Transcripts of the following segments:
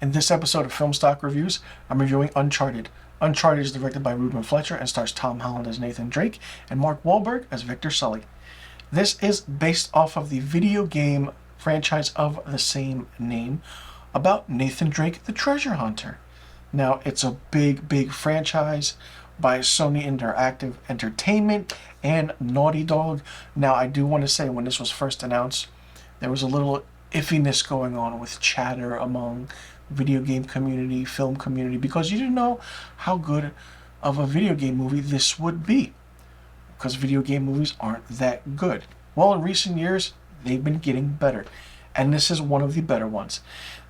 In this episode of Film Stock Reviews, I'm reviewing Uncharted. Uncharted is directed by Ruben Fletcher and stars Tom Holland as Nathan Drake and Mark Wahlberg as Victor Sully. This is based off of the video game franchise of the same name about Nathan Drake, the treasure hunter. Now, it's a big franchise by Sony Interactive Entertainment and Naughty Dog. Now, I do want to say when this was first announced, there was a little iffiness going on with chatter among video game community, film community, because you didn't know how good of a video game movie this would be, because video game movies aren't that good. Well, in recent years, they've been getting better, and this is one of the better ones.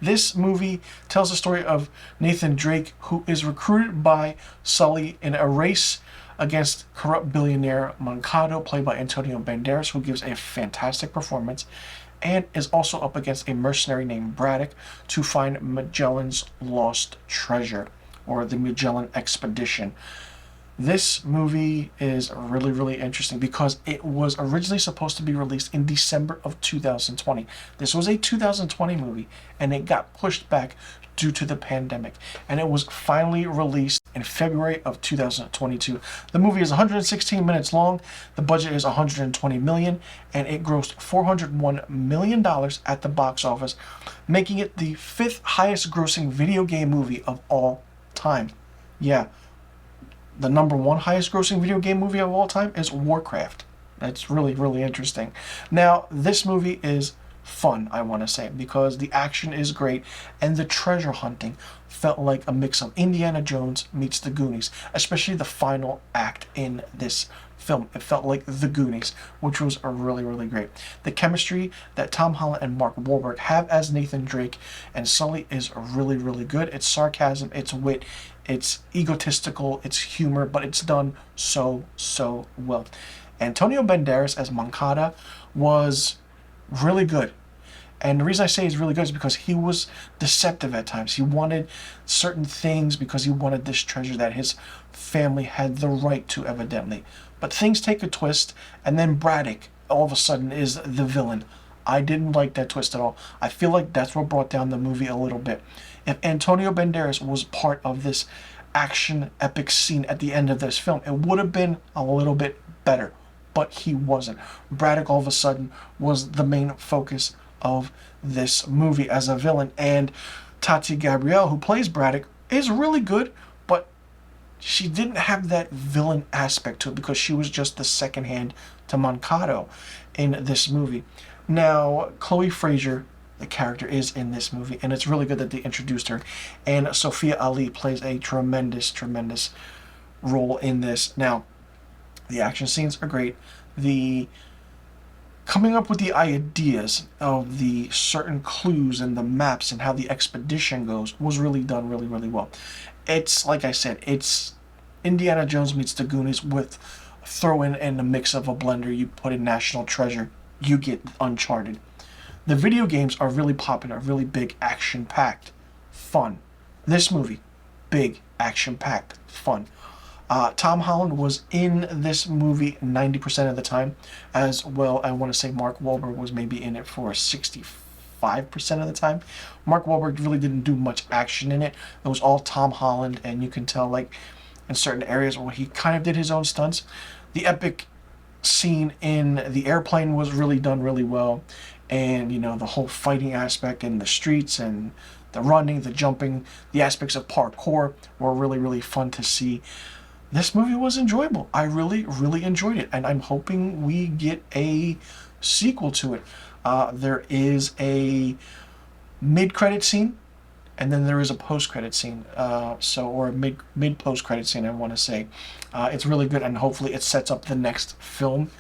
This movie tells the story of Nathan Drake, who is recruited by Sully in a race against corrupt billionaire Marchio, played by Antonio Banderas, who gives a fantastic performance, and is also up against a mercenary named Braddock to find Magellan's lost treasure, or the Magellan Expedition. This movie is really interesting because it was originally supposed to be released in December of 2020. This was a 2020 movie, and it got pushed back due to the pandemic, and it was finally released in February of 2022. The movie is 116 minutes long. The budget is $120 million, and it grossed $401 million at the box office, making it the fifth highest grossing video game movie of all time. Yeah, the number one highest grossing video game movie of all time is Warcraft. That's really interesting. Now, this movie is fun, I want to say, because the action is great and the treasure hunting felt like a mix of Indiana Jones meets the Goonies, especially the final act in this film. It felt like the Goonies, which was really great. The chemistry that Tom Holland and Mark Wahlberg have as Nathan Drake and Sully is really good. It's sarcasm, it's wit, it's egotistical, it's humor, but it's done so well. Antonio Banderas as Moncada was really good. And the reason I say he's really good is because he was deceptive at times. He wanted certain things because he wanted this treasure that his family had the right to, evidently. But things take a twist, and then Braddock all of a sudden is the villain. I didn't like that twist at all. I feel like that's what brought down the movie a little bit. If Antonio Banderas was part of this action epic scene at the end of this film, it would have been a little bit better. But he wasn't. Braddock all of a sudden was the main focus of this movie as a villain, and Tati Gabrielle, who plays Braddock, is really good, but she didn't have that villain aspect to it because she was just the second hand to Moncada in this movie. Now, Chloe Frazer, the character, is in this movie, and it's really good that they introduced her, and Sophia Ali plays a tremendous role in this. Now, the action scenes are great. The coming up with the ideas of the certain clues and the maps and how the expedition goes was really done really well. It's, like I said, it's Indiana Jones meets the Goonies with throw in a mix of a blender. You put in National Treasure, you get Uncharted. The video games are really popular, really big, action-packed, fun. This movie, big, action-packed, fun. Tom Holland was in this movie 90% of the time, as well. I want to say Mark Wahlberg was maybe in it for 65% of the time. Mark Wahlberg really didn't do much action in it. It was all Tom Holland, and you can tell, like, in certain areas where he kind of did his own stunts. The epic scene in the airplane was really done really well, and, you know, the whole fighting aspect in the streets and the running, the jumping, the aspects of parkour were really fun to see. This movie was enjoyable. I really enjoyed it, and I'm hoping we get a sequel to it. There is a mid-credit scene, and then there is a post-credit scene. Or a mid-post-credit scene, I want to say. It's really good, and hopefully it sets up the next film.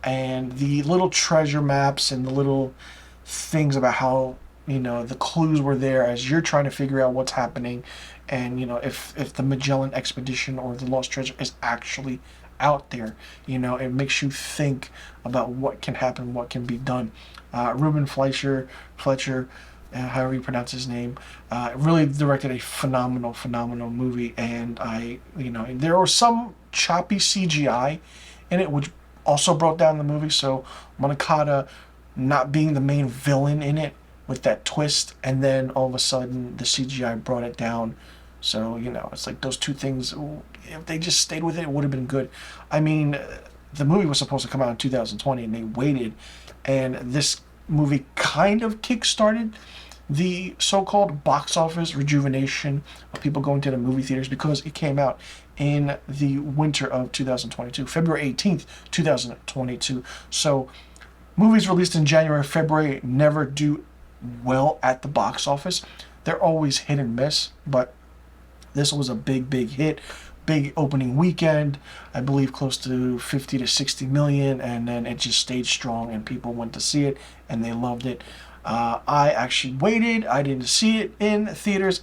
And the little treasure maps and the little things about how, you know, the clues were there as you're trying to figure out what's happening, and, you know, if the Magellan Expedition or the Lost Treasure is actually out there, you know, it makes you think about what can happen, what can be done. Ruben Fletcher, however you pronounce his name, really directed a phenomenal movie, and there was some choppy CGI in it, which also brought down the movie. So Moncada not being the main villain in it with that twist, and then all of a sudden the CGI brought it down. So, you know, it's like those two things, if they just stayed with it, it would have been good. I mean, the movie was supposed to come out in 2020 and they waited, and this movie kind of kick-started the so-called box office rejuvenation of people going to the movie theaters, because it came out in the winter of 2022, February 18th, 2022. So movies released in January, February never do well at the box office. They're always hit and miss, but this was a big hit. Big opening weekend, I believe close to 50 to 60 million, and then it just stayed strong and people went to see it and they loved it. I actually waited. I didn't see it in theaters.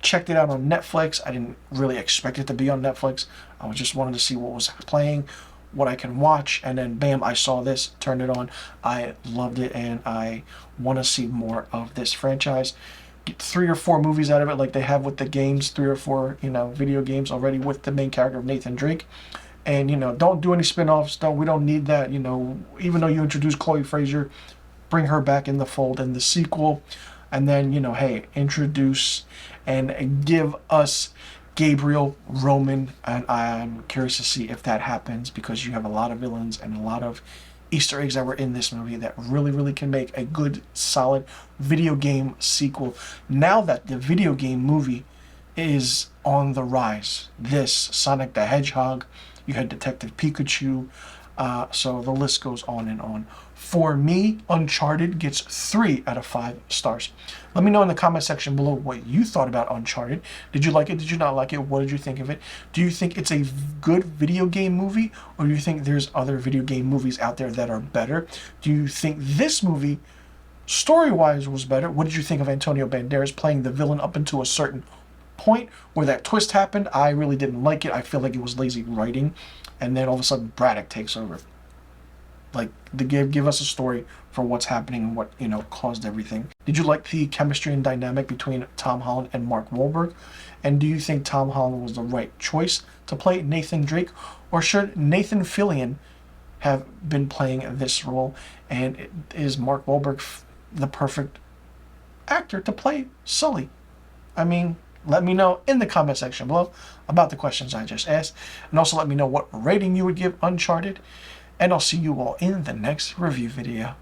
Checked it out on Netflix. I didn't really expect it to be on Netflix. I just wanted to see what was playing, what I can watch, and then bam, I saw this, turned it on. I loved it, and I want to see more of this franchise. Get 3 or 4 movies out of it, like they have with the games, 3 or 4, you know, video games already with the main character of Nathan Drake. And, you know, don't do any spin-offs. We don't need that, you know. Even though you introduced Chloe Frazer, bring her back in the fold in the sequel. And then, you know, hey, introduce and give us Gabriel Roman. And I'm curious to see if that happens, because you have a lot of villains and a lot of Easter eggs that were in this movie that really can make a good, solid video game sequel. Now that the video game movie is on the rise, this, Sonic the Hedgehog, you had Detective Pikachu, so the list goes on and on. For me, Uncharted gets 3 out of 5 stars. Let me know in the comment section below what you thought about Uncharted. Did you like it? Did you not like it? What did you think of it? Do you think it's a good video game movie, or do you think there's other video game movies out there that are better? Do you think this movie, story-wise, was better? What did you think of Antonio Banderas playing the villain up until a certain point where that twist happened? I really didn't like it. I feel like it was lazy writing, and then all of a sudden Braddock takes over. Like, to give us a story for what's happening and what, you know, caused everything. Did you like the chemistry and dynamic between Tom Holland and Mark Wahlberg? And do you think Tom Holland was the right choice to play Nathan Drake? Or should Nathan Fillion have been playing this role? And is Mark Wahlberg the perfect actor to play Sully? I mean, let me know in the comment section below about the questions I just asked. And also let me know what rating you would give Uncharted. And I'll see you all in the next review video.